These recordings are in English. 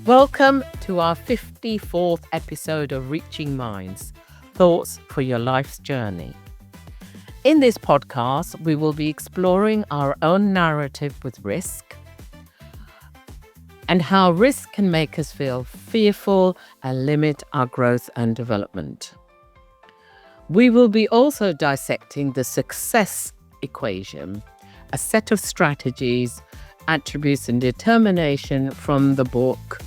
Welcome to our 54th episode of Reaching Minds, Thoughts for Your Life's Journey. In this podcast, we will be exploring our own narrative with risk and how risk can make us feel fearful and limit our growth and development. We will be also dissecting the success equation, a set of strategies, attributes and determination from the book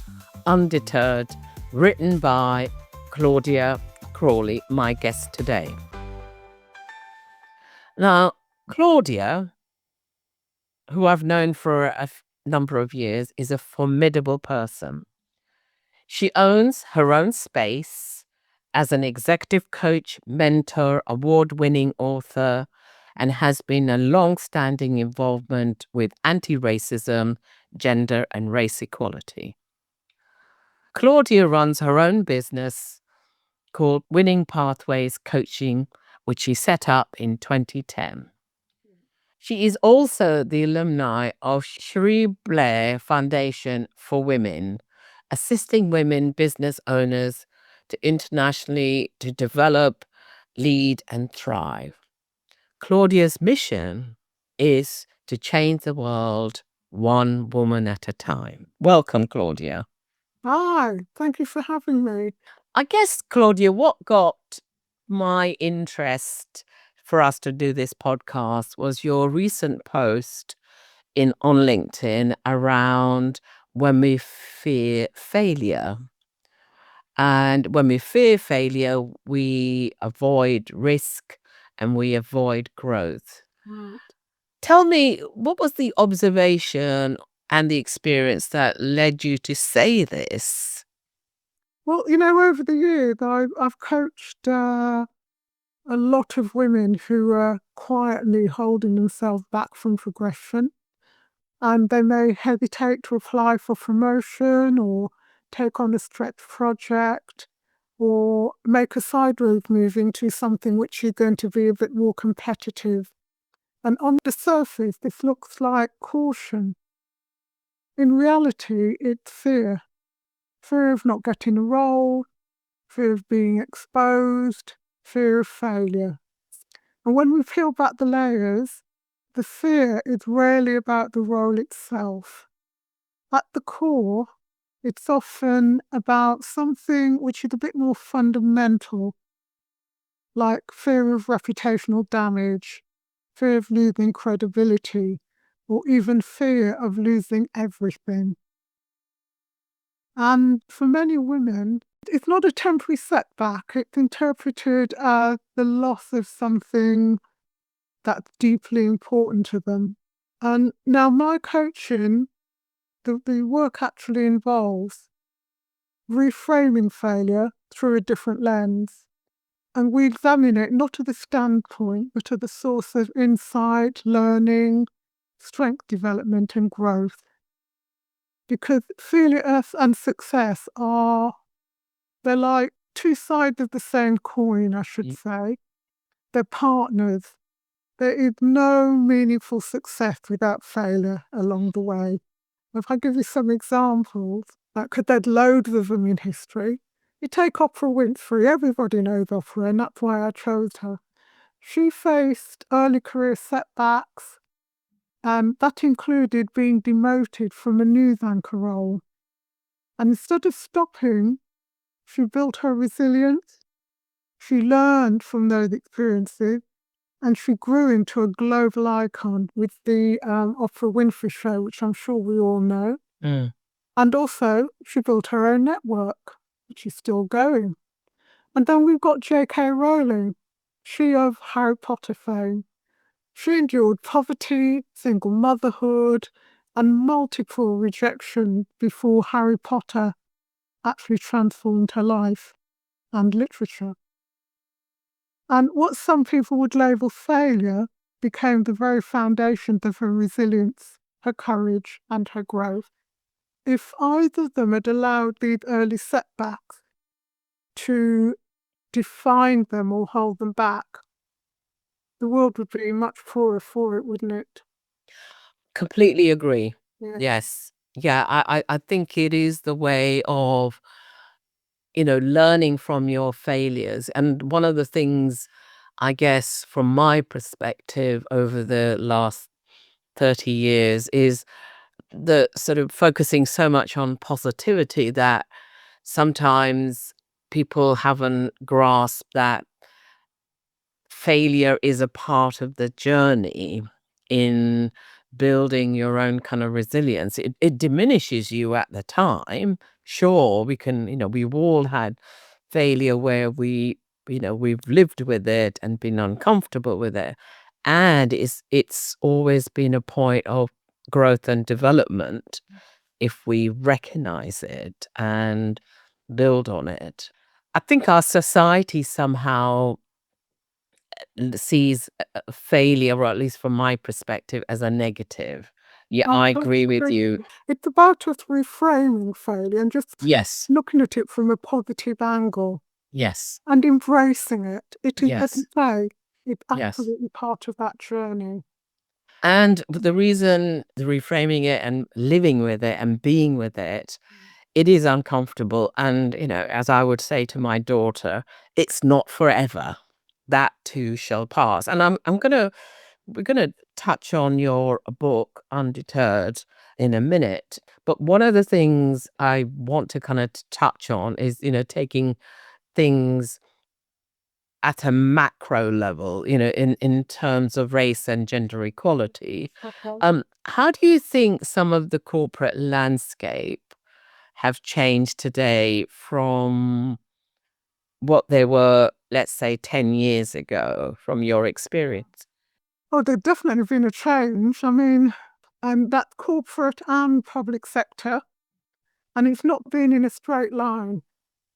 Undeterred, written by Claudia Crawley, my guest today. Now, Claudia, who I've known for a number of years, is a formidable person. She owns her own space as an executive coach, mentor, award-winning author, and has been a long-standing involvement with anti-racism, gender, and race equality. Claudia runs her own business called Winning Pathways Coaching, which she set up in 2010. She is also the alumni of Cherie Blair Foundation for Women, assisting women business owners to internationally to develop, lead, and thrive. Claudia's mission is to change the world one woman at a time. Welcome, Claudia. Hi, thank you for having me. I guess, Claudia, what got my interest for us to do this podcast was your recent post on LinkedIn around when we fear failure. And when we fear failure, we avoid risk and we avoid growth. Tell me, what was the observation and the experience that led you to say this? Well, over the years, I've coached a lot of women who are quietly holding themselves back from progression. And they may hesitate to apply for promotion or take on a stretch project or make a sideways move into something which is going to be a bit more competitive. And on the surface, this looks like caution. In reality, it's fear. Fear of not getting a role, fear of being exposed, fear of failure. And when we peel back the layers, the fear is rarely about the role itself. At the core, it's often about something which is a bit more fundamental, like fear of reputational damage, fear of losing credibility, or even fear of losing everything. And for many women, it's not a temporary setback. It's interpreted as the loss of something that's deeply important to them. And now my coaching, the work actually involves reframing failure through a different lens. And we examine it not as a standpoint, but as a source of insight, learning, strength development, and growth. Because failure and success they're like two sides of the same coin, I should say. They're partners. There is no meaningful success without failure along the way. If I give you some examples, because there's loads of them in history. You take Oprah Winfrey, everybody knows Oprah, and that's why I chose her. She faced early career setbacks, and that included being demoted from a news anchor role. And instead of stopping, she built her resilience, she learned from those experiences, and she grew into a global icon with the Oprah Winfrey Show, which I'm sure we all know. And also, she built her own network, which is still going. And then we've got J.K. Rowling, she of Harry Potter fame. She endured poverty, single motherhood, and multiple rejection before Harry Potter actually transformed her life and literature. And what some people would label failure became the very foundations of her resilience, her courage, and her growth. If either of them had allowed these early setbacks to define them or hold them back, the world would be much poorer for it, wouldn't it? Completely agree. Yeah. Yes. Yeah, I think it is the way of, learning from your failures. And one of the things, I guess, from my perspective over the last 30 years is the sort of focusing so much on positivity that sometimes people haven't grasped that failure is a part of the journey in building your own kind of resilience. It diminishes you at the time. Sure, we can, we've all had failure where we've lived with it and been uncomfortable with it. And it's always been a point of growth and development if we recognize it and build on it. I think our society somehow sees failure, or at least from my perspective, as a negative. Yeah, I I totally agree with agree. you. It's about us reframing failure and just Yes, looking at it from a positive angle yes, and embracing it. It is, as you yes, say, it's yes. absolutely part of that journey. And the reason the reframing it and living with it and being with it, it is uncomfortable. And, as I would say to my daughter, it's not forever. That too shall pass. And we're gonna touch on your book, Undeterred, in a minute. But one of the things I want to kind of touch on is, taking things at a macro level, in terms of race and gender equality. Okay. How do you think some of the corporate landscape have changed today from what they were, let's say, 10 years ago, from your experience? Oh, there's definitely been a change. I mean, that corporate and public sector, and it's not been in a straight line,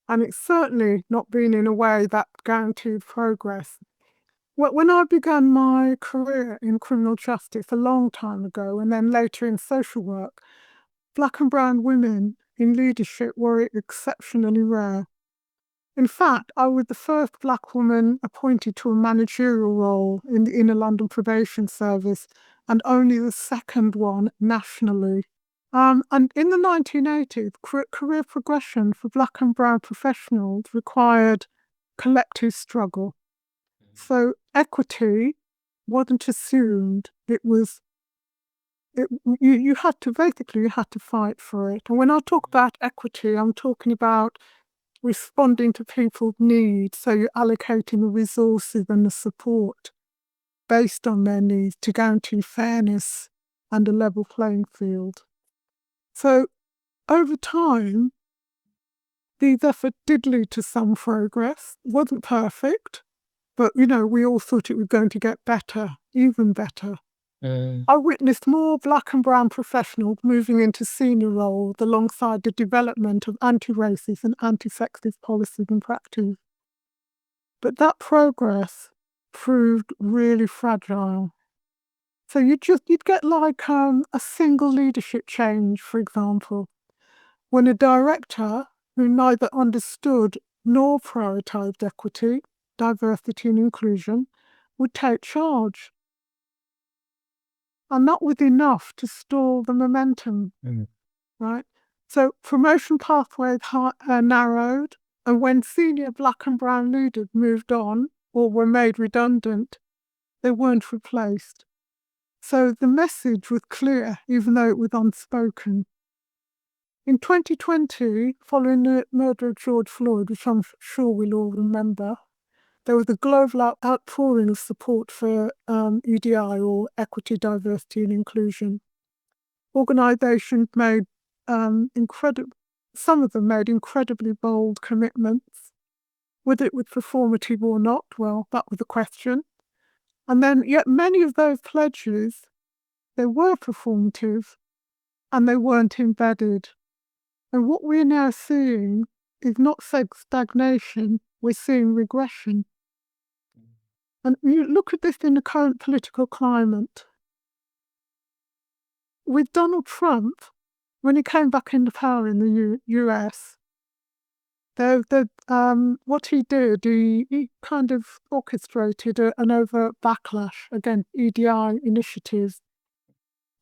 and it's certainly not been in a way that guaranteed progress. When I began my career in criminal justice a long time ago, and then later in social work, Black and brown women in leadership were exceptionally rare. In fact, I was the first Black woman appointed to a managerial role in the Inner London Probation Service, and only the second one nationally. And in the 1980s, career progression for Black and brown professionals required collective struggle. So equity wasn't assumed. You had to fight for it. And when I talk about equity, I'm talking about responding to people's needs. So you're allocating the resources and the support based on their needs to guarantee fairness and a level playing field. So over time, these efforts did lead to some progress. It wasn't perfect, but we all thought it was going to get better, even better. Mm. I witnessed more Black and brown professionals moving into senior roles alongside the development of anti-racist and anti-sexist policies and practice. But that progress proved really fragile. So you'd get like a single leadership change, for example, when a director who neither understood nor prioritized equity, diversity and inclusion would take charge. And that was enough to stall the momentum, Mm. right? So promotion pathways narrowed, and when senior Black and brown leaders moved on or were made redundant, they weren't replaced. So the message was clear, even though it was unspoken. In 2020, following the murder of George Floyd, which I'm sure we'll all remember, there was a global outpouring of support for EDI, or equity, diversity and inclusion. Organisations made some of them made incredibly bold commitments. Whether it was performative or not, well, that was a question. And then, yet many of those pledges, they were performative and they weren't embedded. And what we're now seeing is not stagnation, we're seeing regression. And you look at this in the current political climate. With Donald Trump, when he came back into power in the US, what he did, he kind of orchestrated an overt backlash against EDI initiatives.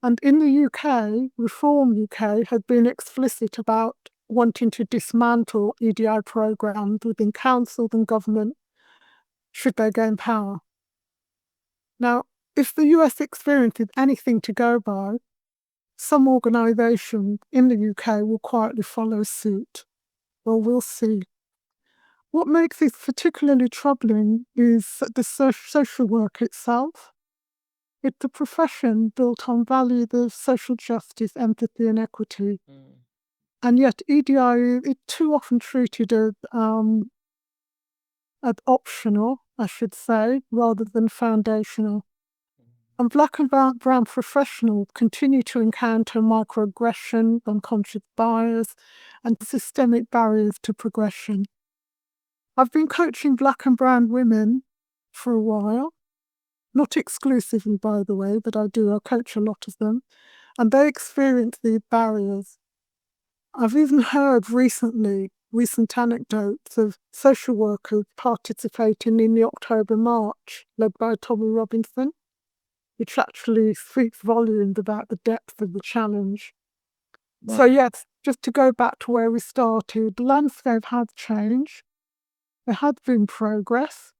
And in the UK, Reform UK had been explicit about wanting to dismantle EDI programs within councils and government should they gain power. Now, if the US experience is anything to go by, some organisations in the UK will quietly follow suit. Well, we'll see. What makes this particularly troubling is the social work itself. It's a profession built on values of social justice, empathy and equity. And yet EDI is too often treated as optional, I should say, rather than foundational. And Black and brown professionals continue to encounter microaggression, unconscious bias, and systemic barriers to progression. I've been coaching Black and brown women for a while, not exclusively, by the way, but I coach a lot of them, and they experience these barriers. I've even heard recent anecdotes of social workers participating in the October March led by Tommy Robinson, which actually speaks volumes about the depth of the challenge. Wow. So yes, just to go back to where we started, the landscape has changed. There has been progress,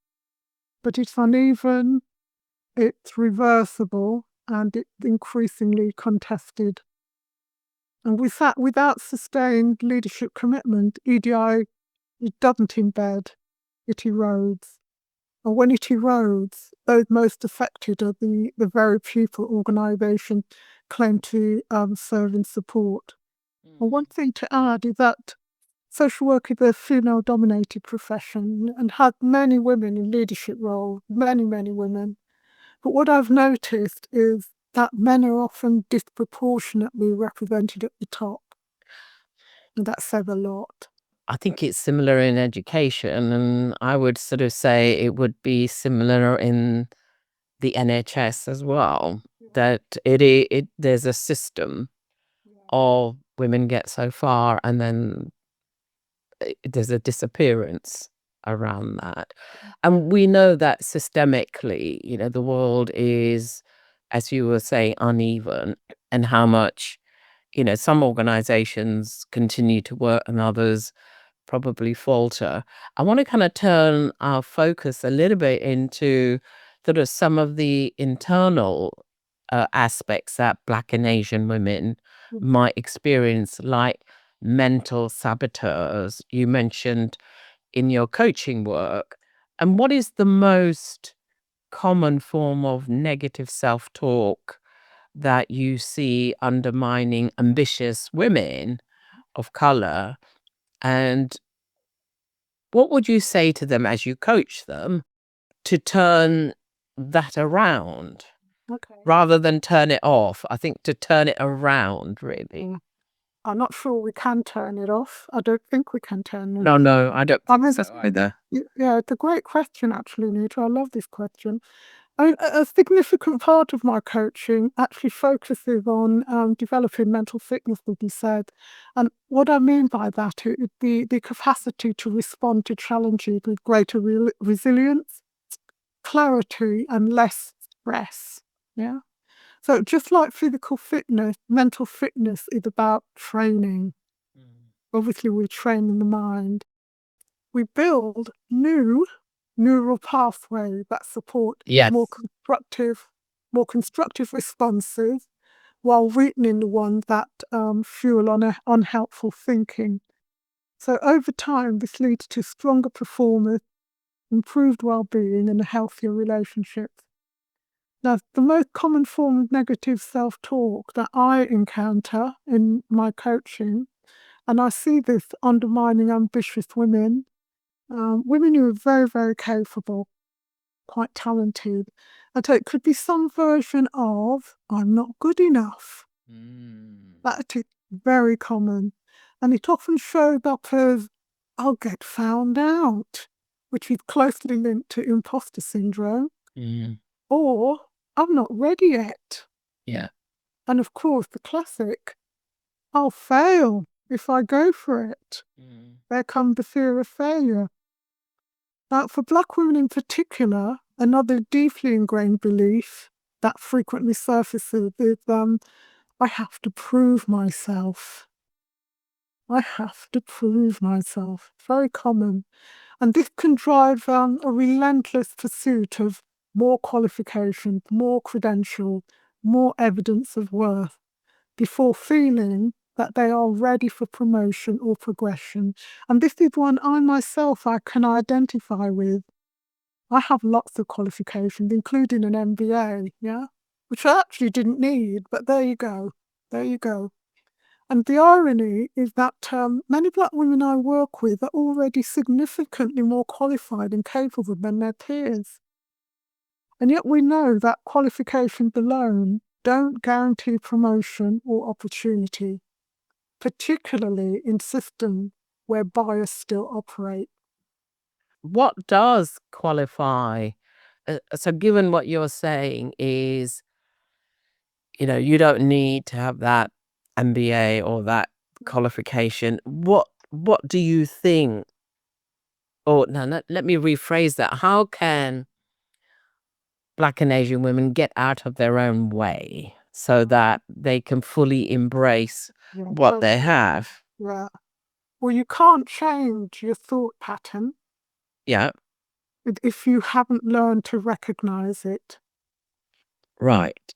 but it's uneven, it's reversible, and it's increasingly contested. And without sustained leadership commitment, EDI, it doesn't embed, it erodes. And when it erodes, those most affected are the very people organisations claim to serve and support. And one thing to add is that social work is a female-dominated profession and has many women in leadership roles, many, many women. But what I've noticed is that men are often disproportionately represented at the top. And that says a lot. I think it's similar in education, and I would sort of say it would be similar in the NHS as well, that there's a system of women get so far and then there's a disappearance around that. And we know that systemically, the world is, as you were saying, uneven, and how much, some organizations continue to work and others probably falter. I want to kind of turn our focus a little bit into sort of some of the internal aspects that Black and Asian women might experience, like mental saboteurs you mentioned in your coaching work. And what is the most common form of negative self-talk that you see undermining ambitious women of color? And what would you say to them as you coach them to turn that around? Okay. Rather than turn it off, I think to turn it around, really. I'm not sure we can turn it off. I don't think we can turn it. No, I don't think so either. Yeah, it's a great question, actually, Nita. I love this question. A significant part of my coaching actually focuses on developing mental fitness, as you said. And what I mean by that is the capacity to respond to challenges with greater resilience, clarity, and less stress. Yeah. So just like physical fitness, mental fitness is about training. Obviously, we train in the mind. We build new neural pathways that support more constructive responses while weakening the ones that fuel unhelpful thinking. So over time, this leads to stronger performance, improved well-being, and healthier relationships. Now, the most common form of negative self-talk that I encounter in my coaching, and I see this undermining ambitious women, women who are very, very capable, quite talented. And so it could be some version of, I'm not good enough. That is very common. And it often shows up as, I'll get found out, which is closely linked to imposter syndrome. Or, I'm not ready yet. Yeah. And of course, the classic, I'll fail if I go for it. There comes the fear of failure. Now, for Black women in particular, another deeply ingrained belief that frequently surfaces is I have to prove myself. I have to prove myself. Very common. And this can drive a relentless pursuit of more qualifications, more credentials, more evidence of worth before feeling that they are ready for promotion or progression. And this is one I can identify with. I have lots of qualifications, including an MBA, yeah, which I actually didn't need, but there you go. There you go. And the irony is that many Black women I work with are already significantly more qualified and capable than their peers. And yet we know that qualifications alone don't guarantee promotion or opportunity, particularly in systems where bias still operates. What does qualify? So given what you're saying is, you don't need to have that MBA or that qualification. What do you think? Or no, let me rephrase that. How can Black and Asian women get out of their own way so that they can fully embrace Yeah, what they have? yeah. Well, you can't change your thought pattern Yeah, if you haven't learned to recognize it. right.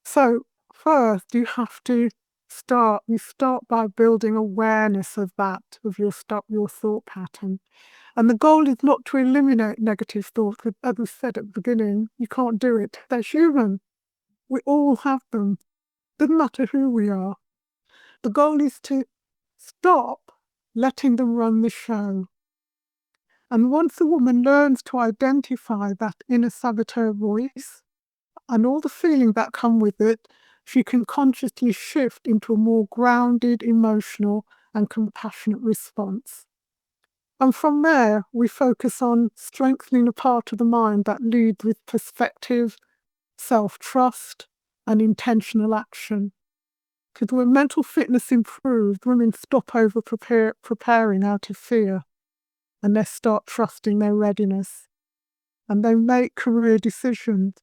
So first, you have to start. You start by building awareness of that, of your thought pattern. And the goal is not to eliminate negative thoughts, because as we said at the beginning, you can't do it. They're human. We all have them. Doesn't matter who we are. The goal is to stop letting them run the show. And once a woman learns to identify that inner saboteur voice and all the feelings that come with it, she can consciously shift into a more grounded, emotional, and compassionate response. And from there, we focus on strengthening the part of the mind that leads with perspective, self-trust, and intentional action. Because when mental fitness improves, women stop over preparing out of fear, and they start trusting their readiness. And they make career decisions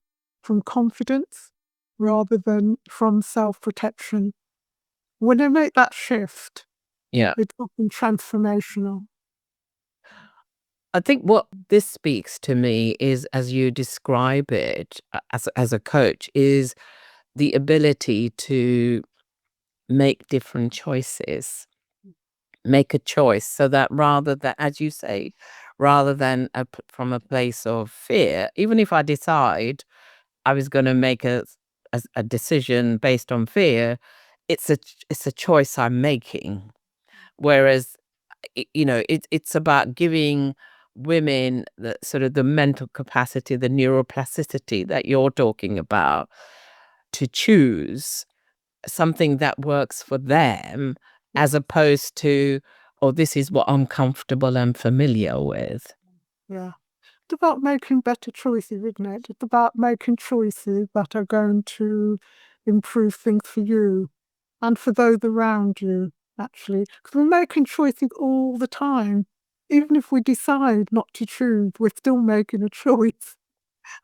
from confidence rather than from self-protection. When they make that shift, Yeah. it's often transformational. I think what this speaks to me is, as you describe it as a coach, is the ability to make different choices, make a choice so that rather than, as you say, rather than from a place of fear, even if I decide I was going to make a decision based on fear, it's a choice I'm making. Whereas it's about giving women the sort of the mental capacity, the neuroplasticity that you're talking about, to choose something that works for them, as opposed to, oh, this is what I'm comfortable and familiar with. Yeah. It's about making better choices, isn't it? It's about making choices that are going to improve things for you and for those around you, actually. Because we're making choices all the time. Even if we decide not to choose, we're still making a choice.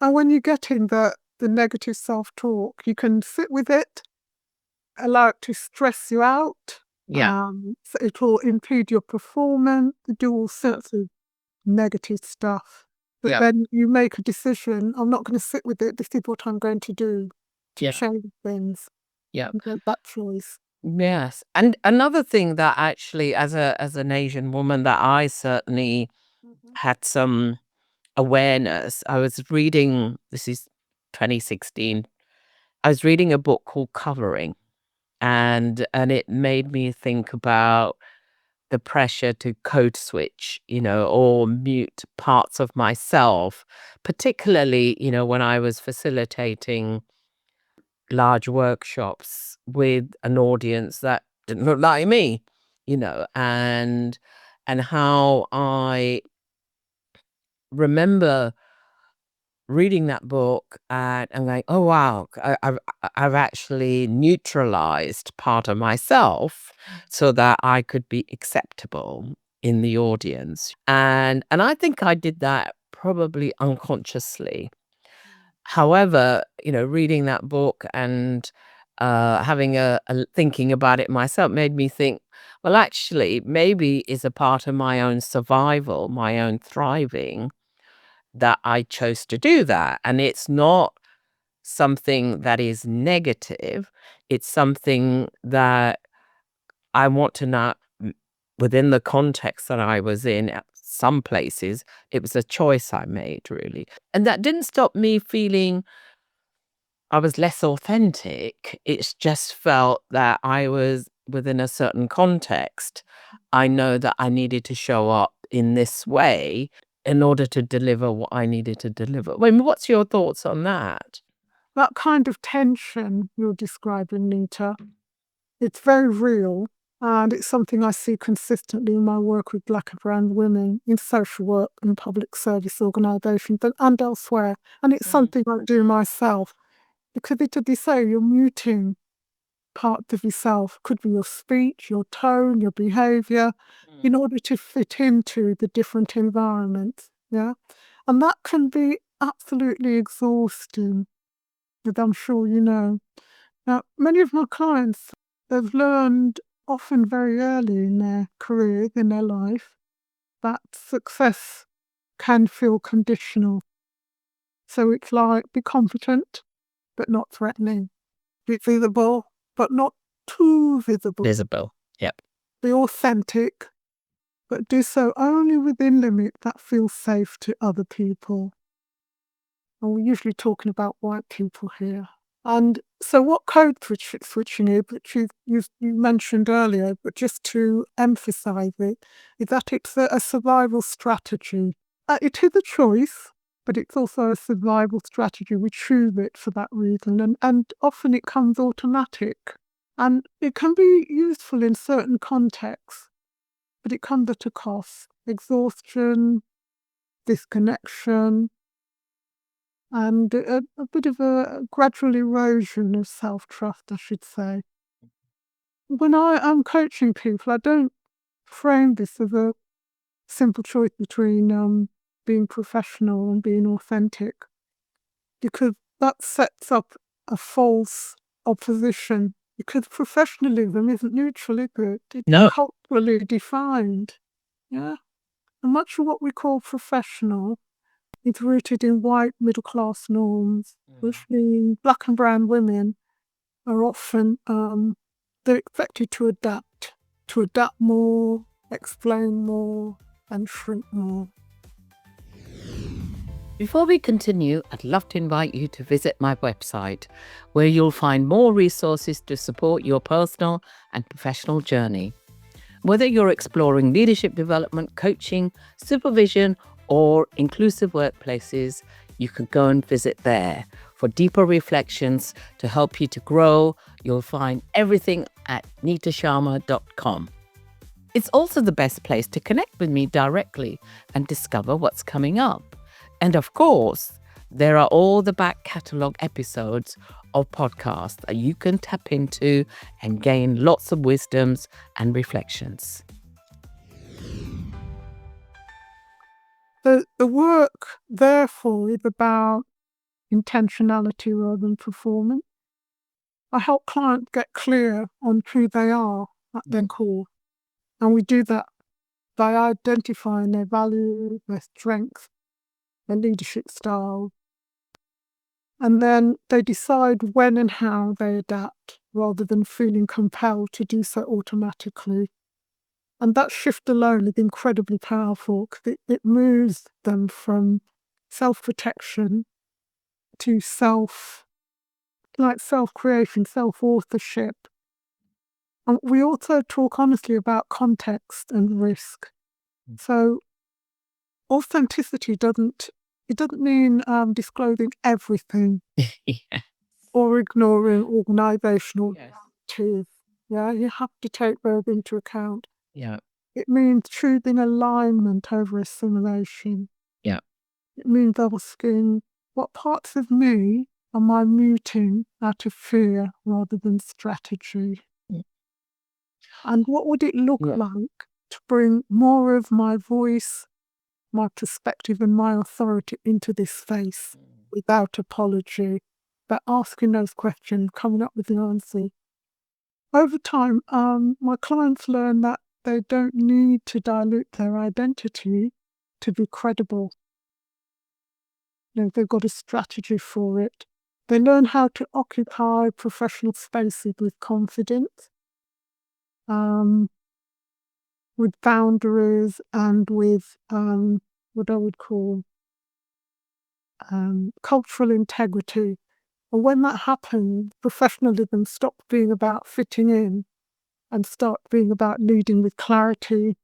And when you get in the negative self-talk, you can sit with it, allow it to stress you out. Yeah. So it will impede your performance, do all sorts of negative stuff. But Yeah. then you make a decision, I'm not going to sit with it, this is what I'm going to do to Yeah. change things. Yeah. You get that choice. Yes. And another thing that actually, as an Asian woman, that I certainly had some awareness. I was reading, this is 2016. I was reading a book called Covering, and it made me think about the pressure to code switch, or mute parts of myself, particularly, when I was facilitating large workshops with an audience that didn't look like me, and how I remember reading that book and going, oh wow, I've actually neutralized part of myself so that I could be acceptable in the audience, and I think I did that probably unconsciously. However, reading that book and having a thinking about it myself made me think, well, actually, maybe it's a part of my own survival, my own thriving, that I chose to do that. And it's not something that is negative. It's something that I want to not, within the context that I was in, at some places, it was a choice I made, really. And that didn't stop me feeling I was less authentic. It's just felt that I was within a certain context. I know that I needed to show up in this way in order to deliver what I needed to deliver. I mean, what's your thoughts on that? That kind of tension you're describing, Nita, it's very real. And it's something I see consistently in my work with Black and brown women in social work and public service organisations and elsewhere. And it's something I do myself. Because as you say, you're muting parts of yourself. Could be your speech, your tone, your behaviour, in order to fit into the different environments. Yeah. And that can be absolutely exhausting, as I'm sure you know. Now, many of my clients, they've learned often very early in their careers, in their life, that success can feel conditional. So it's like, be competent, but not threatening. Be visible, but not too visible. Visible. Yep. Be authentic, but do so only within limits that feel safe to other people. And we're usually talking about white people here. And so what code switching is, which you mentioned earlier, but just to emphasize it, is that it's a survival strategy. It is a choice, but it's also a survival strategy. We choose it for that reason. And often it comes automatic. And it can be useful in certain contexts, but it comes at a cost. Exhaustion, disconnection, and a bit of a gradual erosion of self-trust, I should say. When I am coaching people, I don't frame this as a simple choice between being professional and being authentic, because that sets up a false opposition, because professionalism isn't neutral, is it? It's No. culturally defined. Yeah. And much of what we call professional is rooted in white middle-class norms, which mean Black and brown women are often, they're expected to adapt more, explain more, and shrink more. Before we continue, I'd love to invite you to visit my website, where you'll find more resources to support your personal and professional journey. Whether you're exploring leadership development, coaching, supervision, or inclusive workplaces, you can go and visit there for deeper reflections to help you to grow. You'll find everything at nitasharma.com. It's also the best place to connect with me directly and discover what's coming up. And of course, there are all the back catalogue episodes of podcasts that you can tap into and gain lots of wisdoms and reflections. The work, therefore, is about intentionality rather than performance. I help clients get clear on who they are at their core. And we do that by identifying their values, their strengths, their leadership style. And then they decide when and how they adapt, rather than feeling compelled to do so automatically. And that shift alone is incredibly powerful, because it moves them from self-protection to self-creation, self-authorship. And we also talk honestly about context and risk. So authenticity doesn't mean disclosing everything or ignoring organisational truths. Yeah, you have to take those into account. Yeah. It means choosing alignment over assimilation. Yeah. It means asking, what parts of me am I muting out of fear rather than strategy? And what would it look like to bring more of my voice, my perspective, and my authority into this space? without apology, but asking those questions, coming up with the answer. Over time, my clients learn that they don't need to dilute their identity to be credible. They've got a strategy for it. They learn how to occupy professional spaces with confidence, with boundaries, and with what I would call cultural integrity. And when that happens, professionalism stops being about fitting in and starts being about leading with clarity,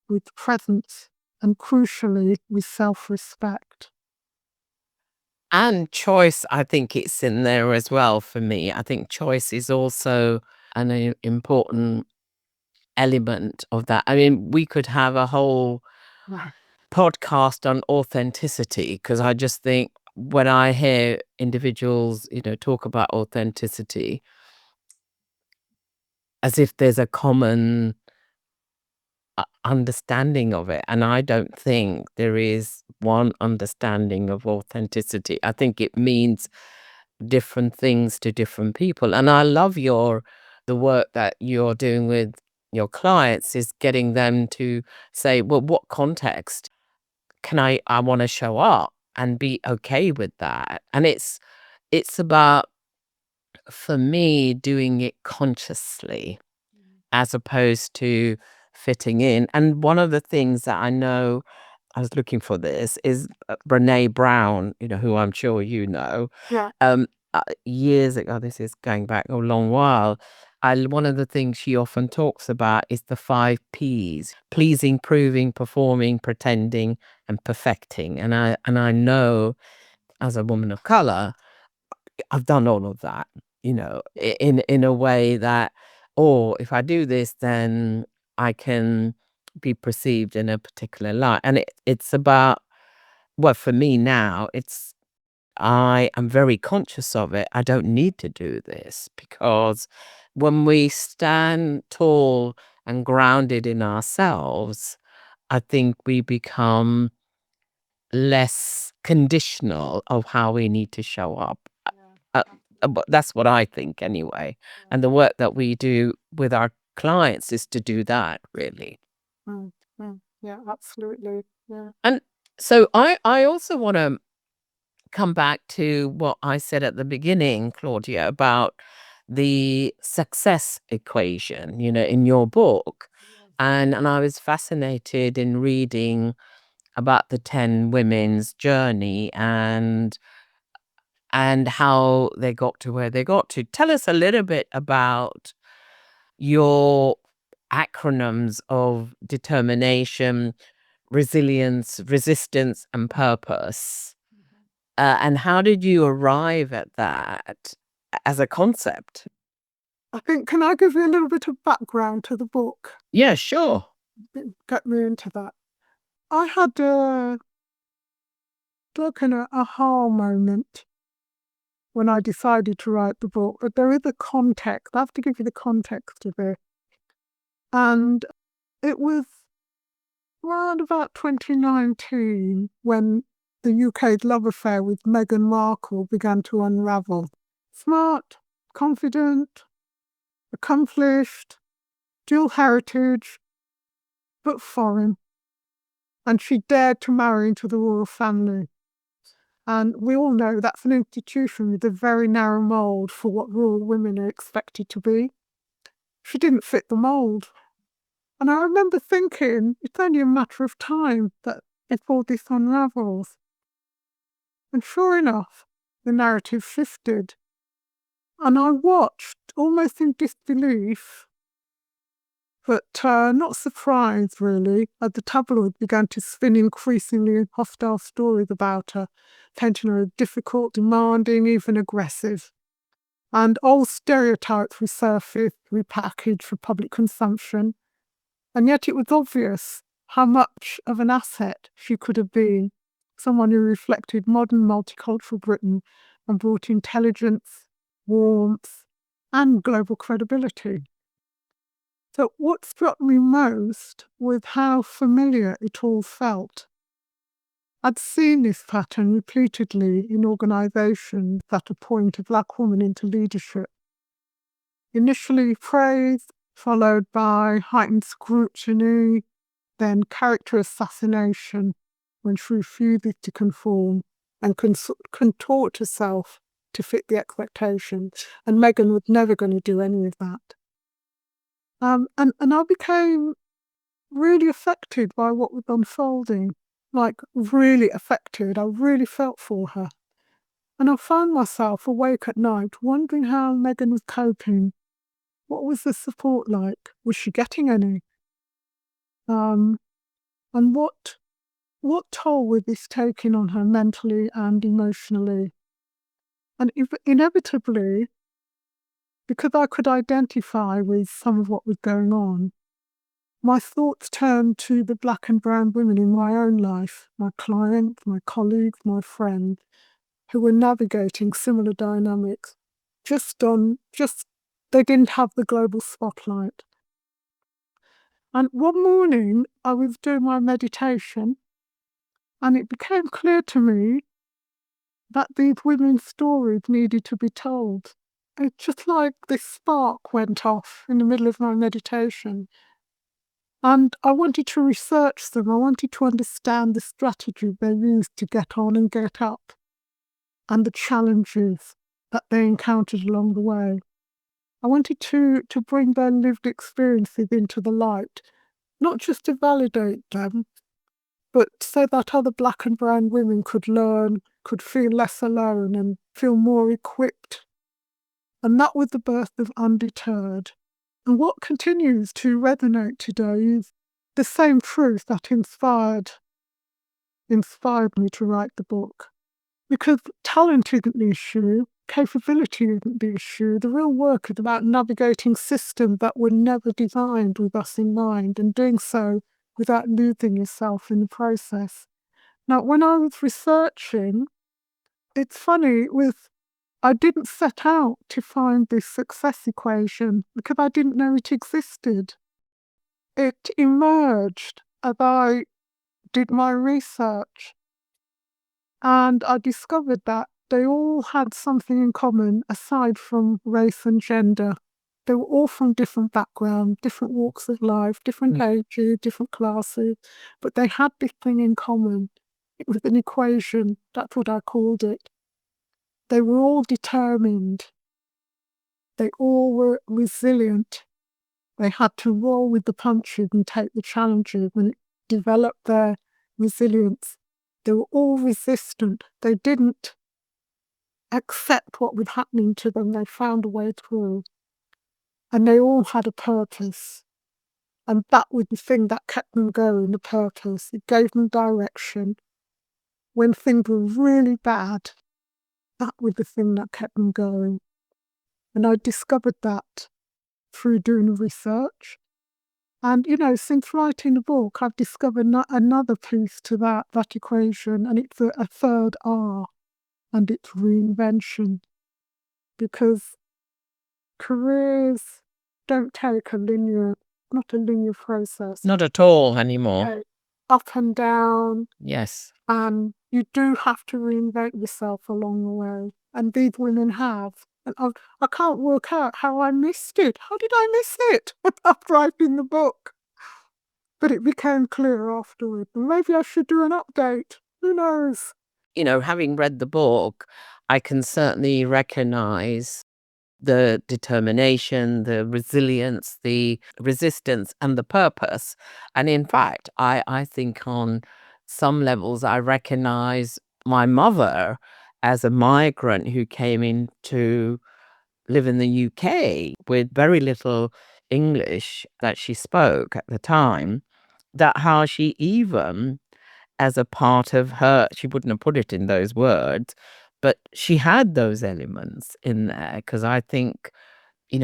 with presence, and crucially, with self-respect. And choice, I think it's in there as well for me. I think choice is also an important element of that. I mean, we could have a whole podcast on authenticity, because I just think when I hear individuals, talk about authenticity as if there's a common understanding of it. And I don't think there is one understanding of authenticity. I think it means different things to different people. And I love the work that you're doing with your clients, is getting them to say, well, what context can I want to show up and be okay with that. And it's about, for me, doing it consciously as opposed to fitting in. And one of the things that I know, I was looking for this, is Brene Brown, who I'm sure you know. Yeah. Years ago, this is going back a long while, one of the things she often talks about is the 5 Ps: pleasing, proving, performing, pretending, and perfecting. And I know, as a woman of color, I've done all of that, in a way that, if I do this, then I can be perceived in a particular light. And it's about, well, for me now, I am very conscious of it. I don't need to do this, because when we stand tall and grounded in ourselves, I think we become less conditional of how we need to show up. But that's what I think anyway. And the work that we do with our clients is to do that, really. Yeah, absolutely. Yeah. And so I also want to come back to what I said at the beginning, Claudia, about the success equation, in your book. And I was fascinated in reading about the 10 women's journey and how they got to where they got to. Tell us a little bit about your acronyms of determination, resilience, resistance, and purpose. And how did you arrive at that as a concept? I think, can I give you a little bit of background to the book? Yeah, sure. Get me into that. I had like an aha moment when I decided to write the book. But there is a context. I have to give you the context of it. And it was around about 2019 when the UK's love affair with Meghan Markle began to unravel. Smart, confident, accomplished, dual heritage, but foreign. And she dared to marry into the royal family. And we all know that's an institution with a very narrow mould for what royal women are expected to be. She didn't fit the mould. And I remember thinking, it's only a matter of time that before this unravels. And sure enough, the narrative shifted. And I watched, almost in disbelief, but not surprised really, as the tabloids began to spin increasingly hostile stories about her, painting her as difficult, demanding, even aggressive. And old stereotypes resurfaced, repackaged for public consumption. And yet it was obvious how much of an asset she could have been, someone who reflected modern multicultural Britain and brought intelligence, warmth, and global credibility. So what struck me most was how familiar it all felt. I'd seen this pattern repeatedly in organisations that appoint a Black woman into leadership. Initially praise, followed by heightened scrutiny, then character assassination when she refuses to conform and contort herself to fit the expectations. And Megan was never going to do any of that. And I became really affected by what was unfolding, like really affected. I really felt for her. And I found myself awake at night wondering how Megan was coping. What was the support like? Was she getting any? And what toll was this taking on her mentally and emotionally? And inevitably, because I could identify with some of what was going on, my thoughts turned to the Black and brown women in my own life, my clients, my colleagues, my friends, who were navigating similar dynamics. They didn't have the global spotlight. And one morning I was doing my meditation, and it became clear to me that these women's stories needed to be told. It's just like this spark went off in the middle of my meditation. And I wanted to research them. I wanted to understand the strategy they used to get on and get up, and the challenges that they encountered along the way. I wanted to bring their lived experiences into the light, not just to validate them, but so that other Black and brown women could learn, could feel less alone and feel more equipped. And that was the birth of Undeterred. And what continues to resonate today is the same truth that inspired me to write the book. Because talent isn't the issue, capability isn't the issue. The real work is about navigating systems that were never designed with us in mind, and doing so without losing yourself in the process. Now, when I was researching, it's funny, I didn't set out to find this success equation because I didn't know it existed. It emerged as I did my research, and I discovered that they all had something in common aside from race and gender. They were all from different backgrounds, different walks of life, different ages, different classes, but they had this thing in common. It was an equation. That's what I called it. They were all determined. They all were resilient. They had to roll with the punches and take the challenges and develop their resilience. They were all resistant. They didn't accept what was happening to them. They found a way through. And they all had a purpose. And that was the thing that kept them going, the purpose. It gave them direction. When things were really bad, that was the thing that kept them going. And I discovered that through doing research. And, since writing the book, I've discovered another piece to that equation, and it's a third R, and it's reinvention. Because careers don't take not a linear process. Not at all anymore. Okay. Up and down. Yes. And you do have to reinvent yourself along the way. And these women have. And I can't work out how I missed it. How did I miss it after writing the book? But it became clear afterward. Maybe I should do an update. Who knows? Having read the book, I can certainly recognize the determination, the resilience, the resistance, and the purpose. And in fact, I think on some levels, I recognize my mother as a migrant who came in to live in the UK with very little English that she spoke at the time, that how she even, as a part of her, she wouldn't have put it in those words, but she had those elements in there because I think,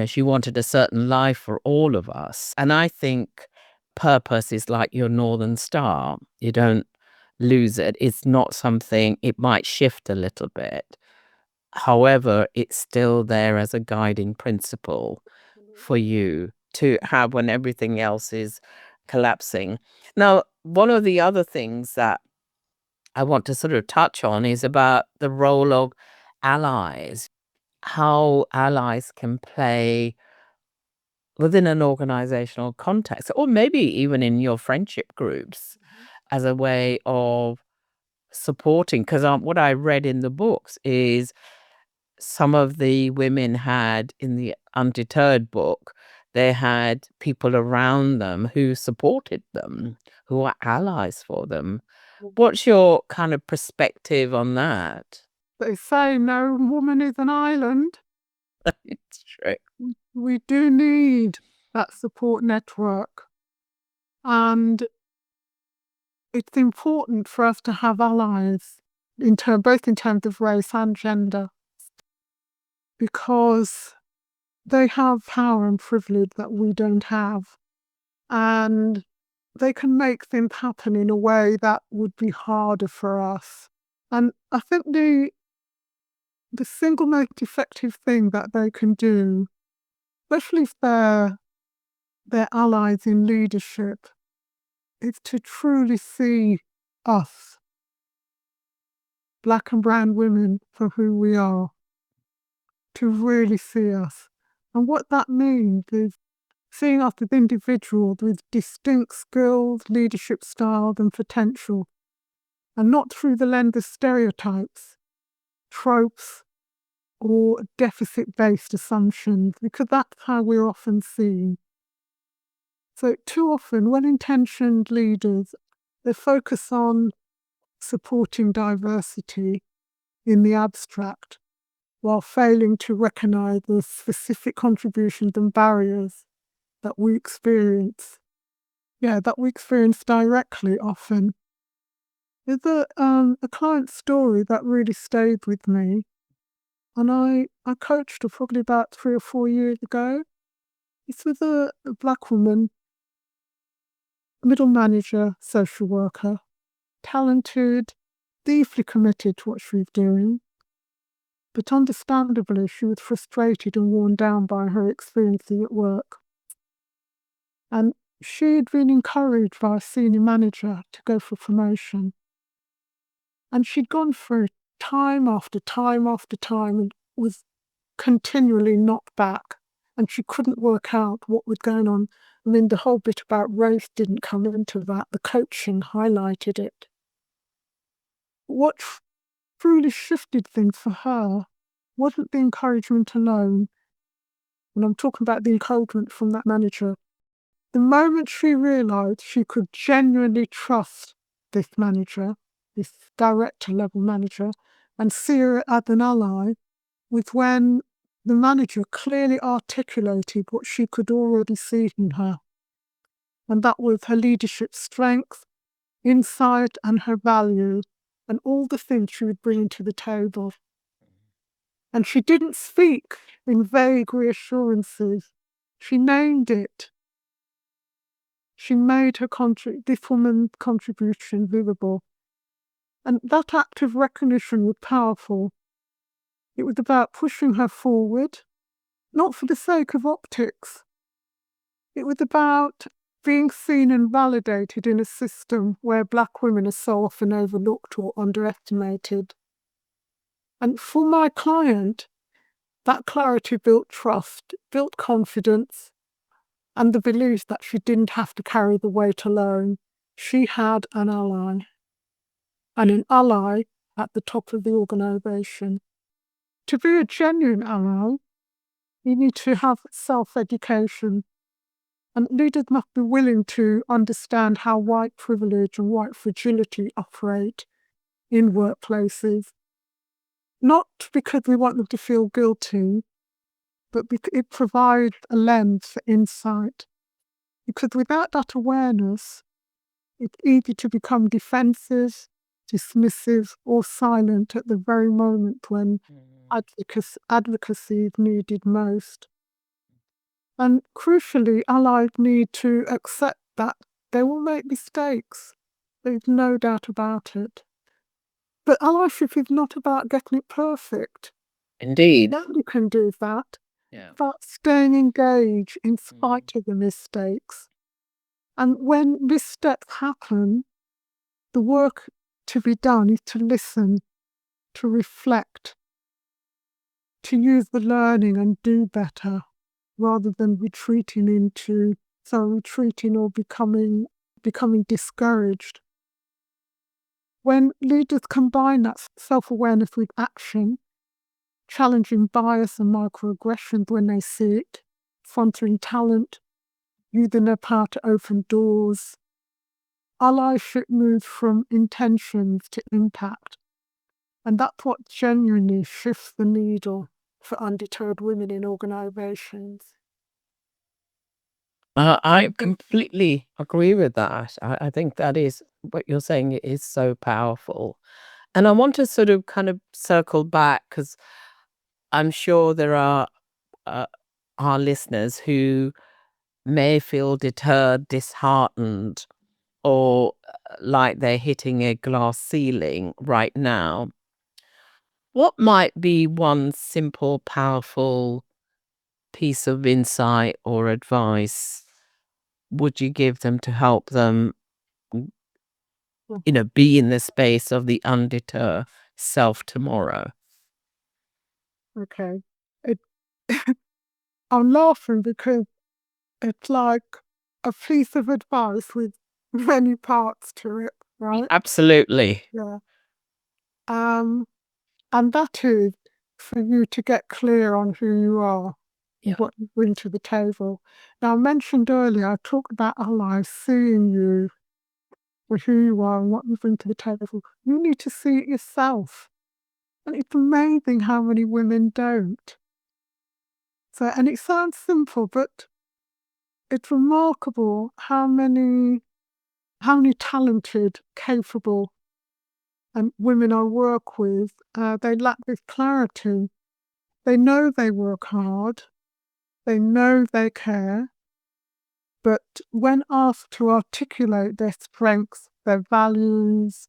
she wanted a certain life for all of us. And I think purpose is like your Northern Star. You don't lose it. It's not something, it might shift a little bit. However, it's still there as a guiding principle for you to have when everything else is collapsing. Now, one of the other things that I want to sort of touch on is about the role of allies, how allies can play within an organizational context, or maybe even in your friendship groups as a way of supporting. Because what I read in the books is some of the women had in the Undeterred book, they had people around them who supported them, who are allies for them. What's your kind of perspective on that? They say no woman is an island. It's true. We do need that support network. And it's important for us to have allies, both in terms of race and gender, because they have power and privilege that we don't have. And they can make things happen in a way that would be harder for us. And I think the single most effective thing that they can do, especially if they're allies in leadership, is to truly see us, Black and brown women, for who we are, to really see us. And what that means is seeing us as individuals with distinct skills, leadership styles and potential, and not through the lens of stereotypes, tropes, or deficit-based assumptions, because that's how we're often seen. So too often, well-intentioned leaders, they focus on supporting diversity in the abstract, while failing to recognise the specific contributions and barriers that we experience. That we experience directly often. There's a client story that really stayed with me, and I coached her probably about 3 or 4 years ago. This was a Black woman, middle manager, social worker, talented, deeply committed to what she was doing, but understandably she was frustrated and worn down by her experiences at work. And she had been encouraged by a senior manager to go for promotion. And she'd gone through time after time after time and was continually knocked back. And she couldn't work out what was going on. I mean, the whole bit about race didn't come into that. The coaching highlighted it. What truly shifted things for her wasn't the encouragement alone. And I'm talking about the encouragement from that manager. The moment she realised she could genuinely trust this manager, this director level manager, and see her as an ally, was when the manager clearly articulated what she could already see in her. And that was her leadership strength, insight, and her values, and all the things she would bring to the table. And she didn't speak in vague reassurances. She named it. She made this woman's contribution visible. And that act of recognition was powerful. It was about pushing her forward, not for the sake of optics. It was about being seen and validated in a system where Black women are so often overlooked or underestimated. And for my client, that clarity built trust, built confidence, and the belief that she didn't have to carry the weight alone. She had an ally, and an ally at the top of the organisation. To be a genuine ally, you need to have self-education, and leaders must be willing to understand how white privilege and white fragility operate in workplaces. Not because we want them to feel guilty, but because it provides a lens for insight. Because without that awareness, it's easy to become defensive, dismissive, or silent at the very moment when advocacy is needed most. And crucially, allies need to accept that they will make mistakes. There's no doubt about it. But allyship is not about getting it perfect. Indeed. Nobody can do that. Yeah. But staying engaged in spite of the mistakes. And when missteps happen, the work to be done is to listen, to reflect, to use the learning and do better, rather than retreating or becoming discouraged. When leaders combine that self-awareness with action, challenging bias and microaggressions when they see it, fostering talent, using their power to open doors, allyship moves from intentions to impact. And that's what genuinely shifts the needle for undeterred women in organisations. I completely agree with that. I think that is what you're saying is so powerful. And I want to sort of kind of circle back because I'm sure there are our listeners who may feel deterred, disheartened, or like they're hitting a glass ceiling right now. What might be one simple, powerful piece of insight or advice would you give them to help them, be in the space of the undeterred self tomorrow? Okay. I'm laughing because it's like a piece of advice with many parts to it, right? Absolutely. Yeah. And that is for you to get clear on who you are and what you bring to the table. Now, I mentioned earlier, I talked about allies seeing you for who you are and what you bring to the table. You need to see it yourself. And it's amazing how many women don't. So, and it sounds simple, but it's remarkable how many talented, capable women I work with, they lack this clarity. They know they work hard, they know they care, but when asked to articulate their strengths, their values,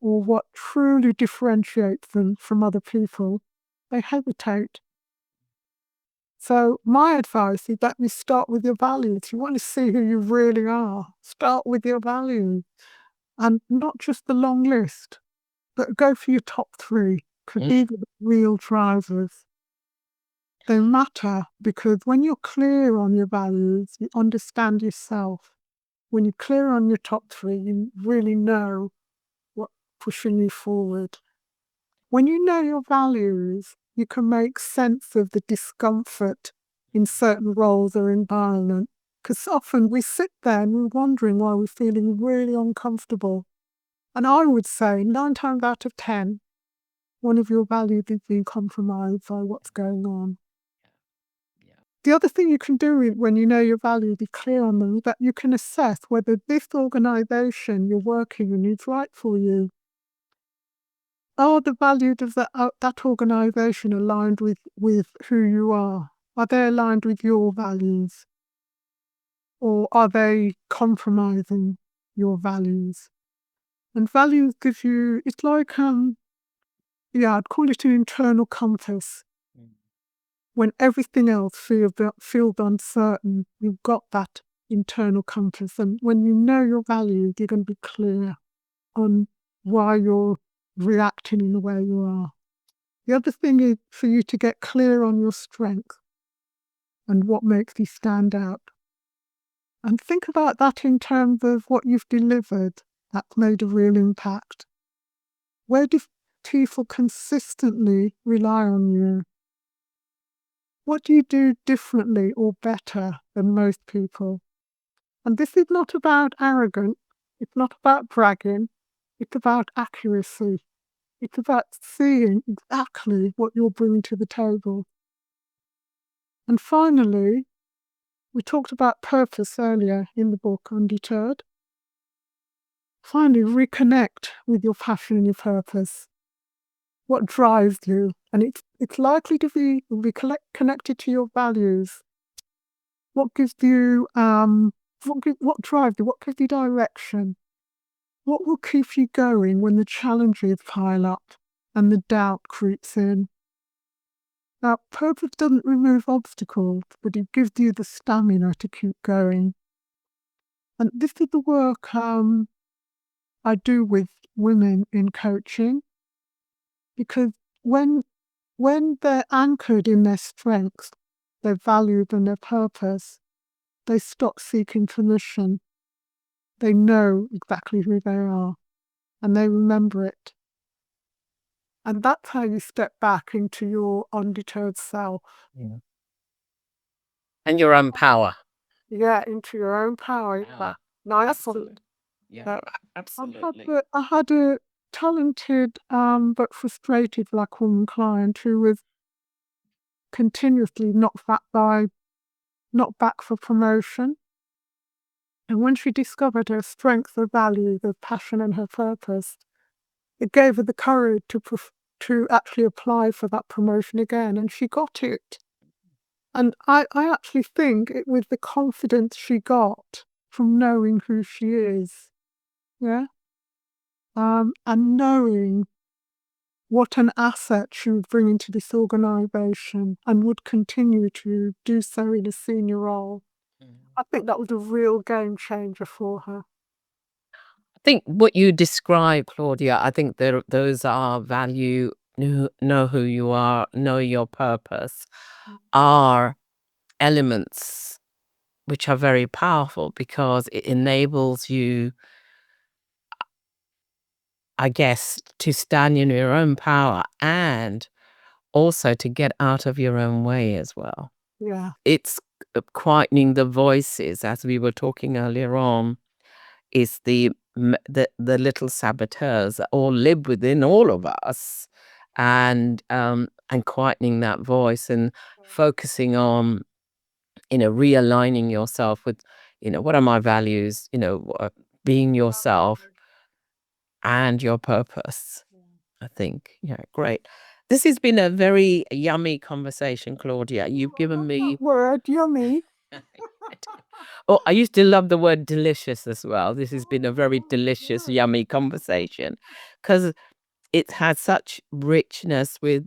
or what truly differentiates them from other people, they hesitate. So my advice is that you start with your values. You want to see who you really are. Start with your values. And not just the long list, but go for your top 3, because these are the real drivers. They matter because when you're clear on your values, you understand yourself. When you're clear on your top 3, you really know what's pushing you forward. When you know your values, you can make sense of the discomfort in certain roles or environment. Because often we sit there and we're wondering why we're feeling really uncomfortable. And I would say 9 times out of 10, one of your values is being compromised by what's going on. The other thing you can do when you know your values, be clear on them, is that you can assess whether this organisation you're working in is right for you. Are the values of that organisation aligned with who you are? Are they aligned with your values? Or are they compromising your values? And values give you, it's like, I'd call it an internal compass. When everything else feels uncertain, you've got that internal compass. And when you know your values, you're going to be clear on why you're reacting in the way you are. The other thing is for you to get clear on your strength and what makes you stand out. And think about that in terms of what you've delivered that's made a real impact. Where do people consistently rely on you? What do you do differently or better than most people? And this is not about arrogance. It's not about bragging. It's about accuracy. It's about seeing exactly what you're bringing to the table. And finally, we talked about purpose earlier in the book, Undeterred. Finally, reconnect with your passion and your purpose. What drives you? And it's likely to be connected to your values. What gives you, what drives you? What gives you direction? What will keep you going when the challenges pile up and the doubt creeps in? Now, purpose doesn't remove obstacles, but it gives you the stamina to keep going. And this is the work I do with women in coaching, because when they're anchored in their strengths, their values and their purpose, they stop seeking permission. They know exactly who they are and they remember it. And that's how you step back into your undeterred self. Yeah. And your own power. Yeah, into your own power. Nice. Absolutely. Yeah, absolutely. I had a talented but frustrated black woman client who was continuously not back for promotion. And when she discovered her strengths, her values, her passion and her purpose, it gave her the courage to actually apply for that promotion again, and she got it. And I actually think it was the confidence she got from knowing who she is. Yeah. And knowing what an asset she would bring into this organisation and would continue to do so in a senior role. I think that was a real game changer for her. I think what you describe, Claudia, I think those are value, know who you are, know your purpose, are elements which are very powerful because it enables you, I guess, to stand in your own power and also to get out of your own way as well. Yeah. It's quietening the voices, as we were talking earlier on, is the little saboteurs that all live within all of us, and quietening that voice and focusing on, realigning yourself with, what are my values, being yourself and your purpose. I think. Yeah, great. This has been a very yummy conversation, Claudia. You've given me. Word, yummy. Oh, I used to love the word delicious as well. This has been a very delicious, yummy conversation because it had such richness with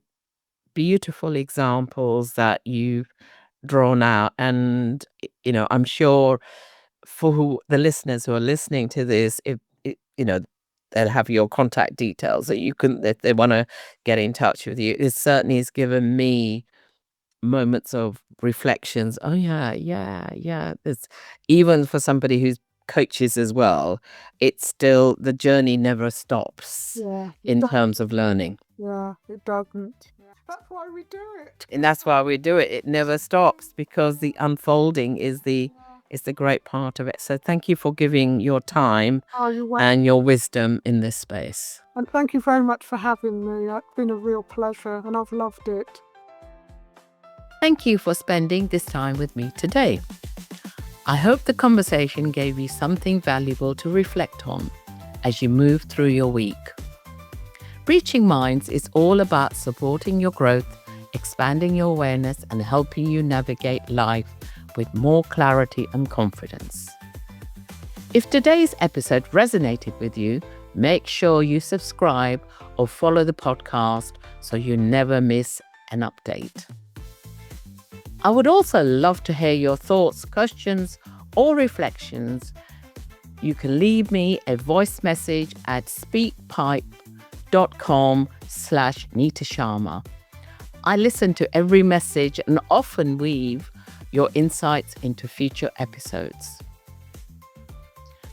beautiful examples that you've drawn out. And, I'm sure for the listeners who are listening to this, if they'll have your contact details that you can, if they want to get in touch with you. It certainly has given me moments of reflections. Oh yeah. It's even for somebody who's coaches as well, it's still, the journey never stops in terms of learning. Yeah, it doesn't. That's why we do it. And that's why we do it. It never stops because the unfolding is the great part of it. So thank you for giving your time and your wisdom in this space. And thank you very much for having me. It's been a real pleasure and I've loved it. Thank you for spending this time with me today. I hope the conversation gave you something valuable to reflect on as you move through your week. Reaching Minds is all about supporting your growth, expanding your awareness, and helping you navigate life with more clarity and confidence. If today's episode resonated with you, make sure you subscribe or follow the podcast so you never miss an update. I would also love to hear your thoughts, questions, or reflections. You can leave me a voice message at speakpipe.com/Nita Sharma. I listen to every message and often weave your insights into future episodes.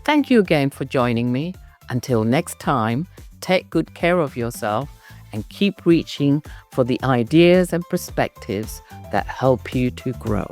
Thank you again for joining me. Until next time, take good care of yourself and keep reaching for the ideas and perspectives that help you to grow.